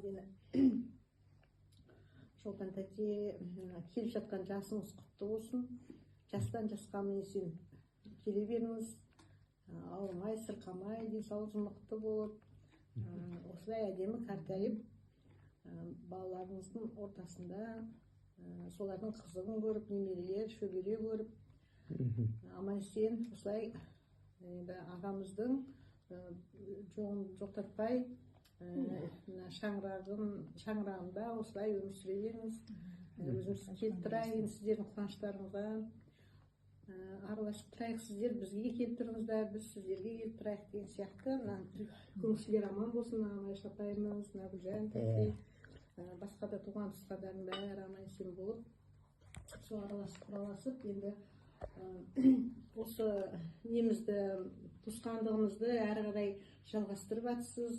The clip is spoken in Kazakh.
Мадина, Шолпан тәте, келіп жатқан жасыңыз құтты болсын. Жастан жасқа мінесен келе беріңіз. Ауырмай, сырқамай, денсаулығыңыз мықты болып, осылай әдемі қартайып, балаларыңыздың ортасында солардың қызығын көріп, немерелер, шөбере көріп, аман-есен осылай ағамыздың жоғын жоқтатпай, шаңырағында осылай өмір сүре беріңіз. Өзіміз келіп тұрайын, сіздердің қуаныштарыңызға араласып тұрайық, сіздер бізге келіп тұрыңыздар, біз сіздерге келіп тұрайық деген сияқты. Көңілшілер аман болсын, Айша апайымыз, Гүлжан тәте, басқа да туған туыстардың бәрі аман-есен болып, сол араласып, енді осы немізді, туысқандығымызды әрі қарай жалғастырып жатсыз.